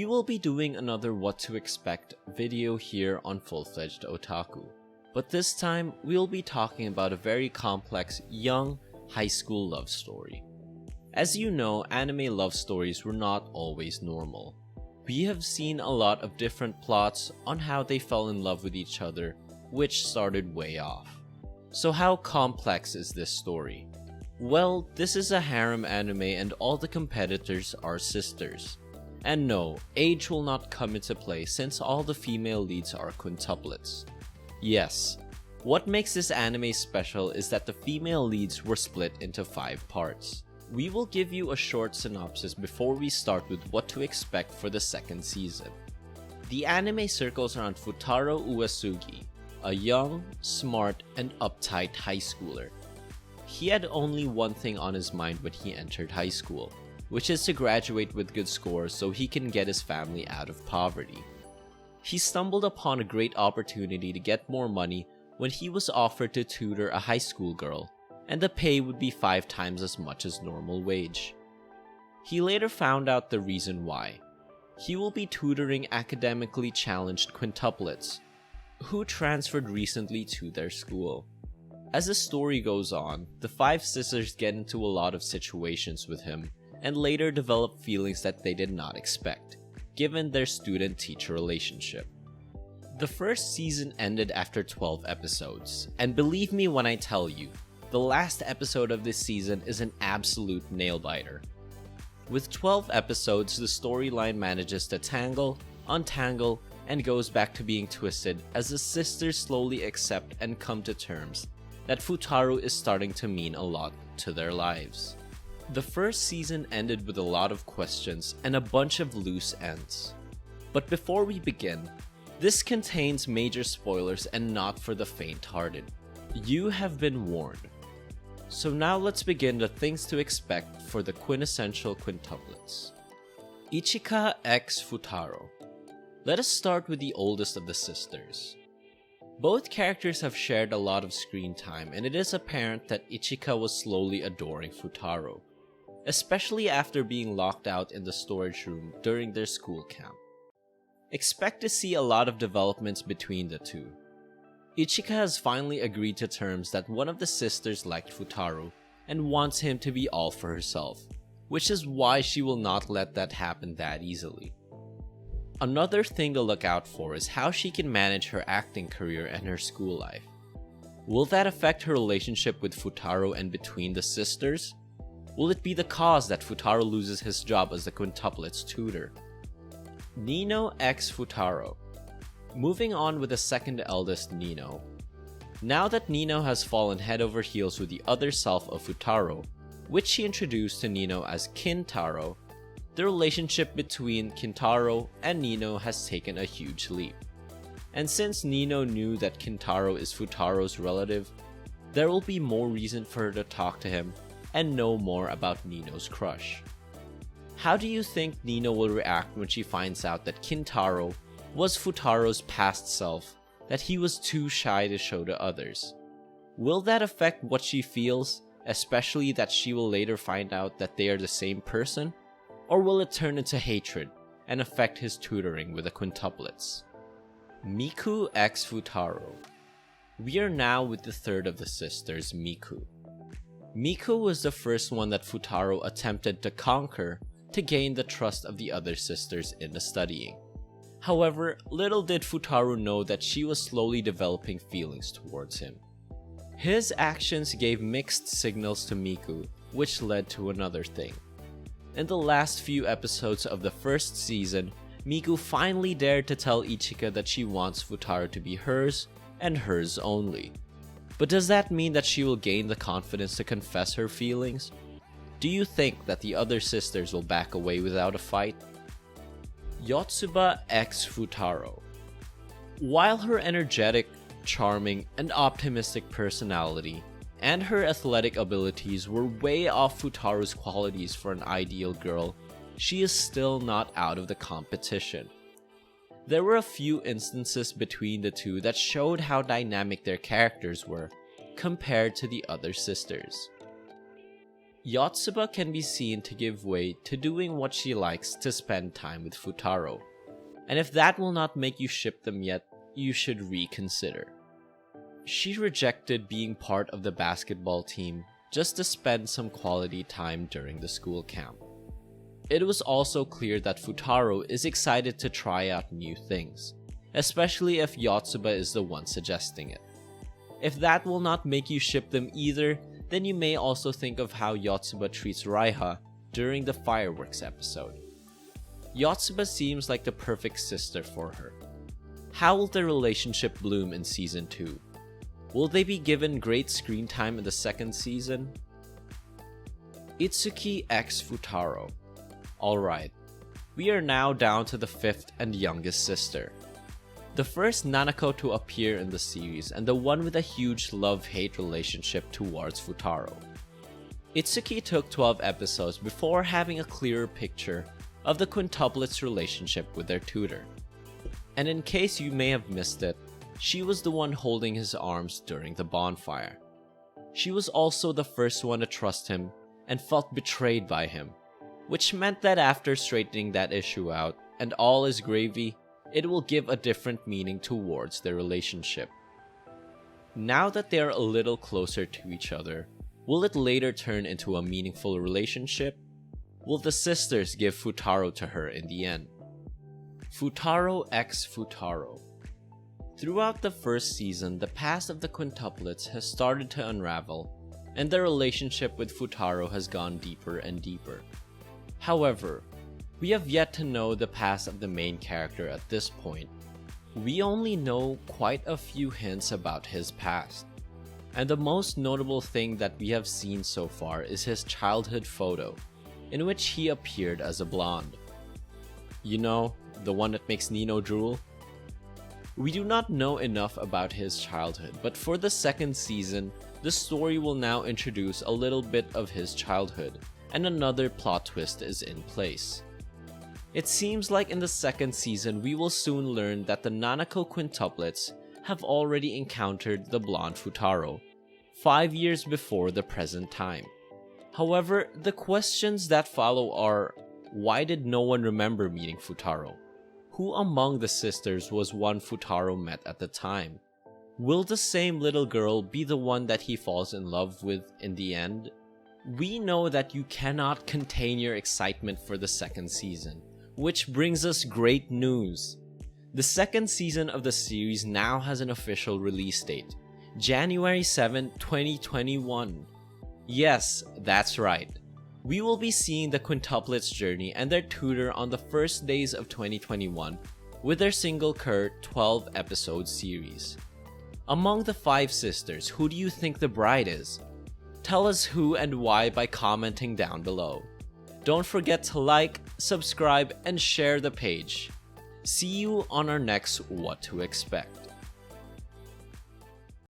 We will be doing another what to expect video here on Full-Fledged Otaku, but this time we'll be talking about a very complex young high school love story. As you know, anime love stories were not always normal. We have seen a lot of different plots on how they fell in love with each other, which started way off. So how complex is this story? Well, this is a harem anime and all the competitors are sisters. And no, age will not come into play since all the female leads are quintuplets. Yes, what makes this anime special is that the female leads were split into 5 parts. We will give you a short synopsis before we start with what to expect for the second season. The anime circles around Futaro Uesugi, a young, smart, and uptight high schooler. He had only one thing on his mind when he entered high school, which is to graduate with good scores so he can get his family out of poverty. He stumbled upon a great opportunity to get more money when he was offered to tutor a high school girl, and the pay would be 5 times as much as normal wage. He later found out the reason why. He will be tutoring academically challenged quintuplets, who transferred recently to their school. As the story goes on, the 5 sisters get into a lot of situations with him, and later develop feelings that they did not expect, given their student-teacher relationship. The first season ended after 12 episodes, and believe me when I tell you, the last episode of this season is an absolute nail-biter. With 12 episodes, the storyline manages to tangle, untangle, and goes back to being twisted as the sisters slowly accept and come to terms that Fuutarou is starting to mean a lot to their lives. The first season ended with a lot of questions and a bunch of loose ends. But before we begin, this contains major spoilers and not for the faint-hearted. You have been warned. So now let's begin the things to expect for the Quintessential Quintuplets. Ichika x Futaro. Let us start with the oldest of the sisters. Both characters have shared a lot of screen time, and it is apparent that Ichika was slowly adoring Futaro, especially after being locked out in the storage room during their school camp. Expect to see a lot of developments between the two. Ichika has finally agreed to terms that one of the sisters liked Futaro and wants him to be all for herself, which is why she will not let that happen that easily. Another thing to look out for is how she can manage her acting career and her school life. Will that affect her relationship with Futaro and between the sisters? Will it be the cause that Futaro loses his job as the quintuplets tutor? Nino x Futaro. Moving on with the second eldest, Nino. Now that Nino has fallen head over heels with the other self of Futaro, which she introduced to Nino as Kintaro, the relationship between Kintaro and Nino has taken a huge leap. And since Nino knew that Kintaro is Futaro's relative, there will be more reason for her to talk to him and know more about Nino's crush. How do you think Nino will react when she finds out that Kintaro was Futaro's past self that he was too shy to show to others? Will that affect what she feels, especially that she will later find out that they are the same person? Or will it turn into hatred and affect his tutoring with the quintuplets? Miku x Futaro. We are now with the third of the sisters, Miku. Miku was the first one that Futaro attempted to conquer to gain the trust of the other sisters into studying. However, little did Futaro know that she was slowly developing feelings towards him. His actions gave mixed signals to Miku, which led to another thing. In the last few episodes of the first season, Miku finally dared to tell Ichika that she wants Futaro to be hers, and hers only. But does that mean that she will gain the confidence to confess her feelings? Do you think that the other sisters will back away without a fight? Yotsuba x Futaro. While her energetic, charming, and optimistic personality and her athletic abilities were way off Futaro's qualities for an ideal girl, she is still not out of the competition. There were a few instances between the two that showed how dynamic their characters were compared to the other sisters. Yotsuba can be seen to give way to doing what she likes to spend time with Futaro. And if that will not make you ship them yet, you should reconsider. She rejected being part of the basketball team just to spend some quality time during the school camp. It was also clear that Futaro is excited to try out new things, especially if Yotsuba is the one suggesting it. If that will not make you ship them either, then you may also think of how Yotsuba treats Raiha during the fireworks episode. Yotsuba seems like the perfect sister for her. How will their relationship bloom in season 2? Will they be given great screen time in the second season? Itsuki x Futaro. Alright, we are now down to the 5th and youngest sister. The first Nanako to appear in the series and the one with a huge love-hate relationship towards Futaro. Itsuki took 12 episodes before having a clearer picture of the quintuplets' relationship with their tutor. And in case you may have missed it, she was the one holding his arms during the bonfire. She was also the first one to trust him and felt betrayed by him, which meant that after straightening that issue out and all is gravy, it will give a different meaning towards their relationship. Now that they are a little closer to each other, will it later turn into a meaningful relationship? Will the sisters give Futaro to her in the end? Futaro x Futaro. Throughout the first season, the past of the quintuplets has started to unravel, and their relationship with Futaro has gone deeper and deeper. However, we have yet to know the past of the main character at this point. We only know quite a few hints about his past, and the most notable thing that we have seen so far is his childhood photo, in which he appeared as a blonde. You know, the one that makes Nino drool? We do not know enough about his childhood, but for the second season, the story will now introduce a little bit of his childhood, and another plot twist is in place. It seems like in the second season we will soon learn that the Nanako quintuplets have already encountered the blonde Futaro, 5 years before the present time. However, the questions that follow are, why did no one remember meeting Futaro? Who among the sisters was one Futaro met at the time? Will the same little girl be the one that he falls in love with in the end? We know that you cannot contain your excitement for the second season, which brings us great news. The second season of the series now has an official release date, January 7, 2021. Yes, that's right. We will be seeing the quintuplets' journey and their tutor on the first days of 2021 with their single Cur 12-episode series. Among the 5 sisters, who do you think the bride is? Tell us who and why by commenting down below. Don't forget to like, subscribe, and share the page. See you on our next What to Expect.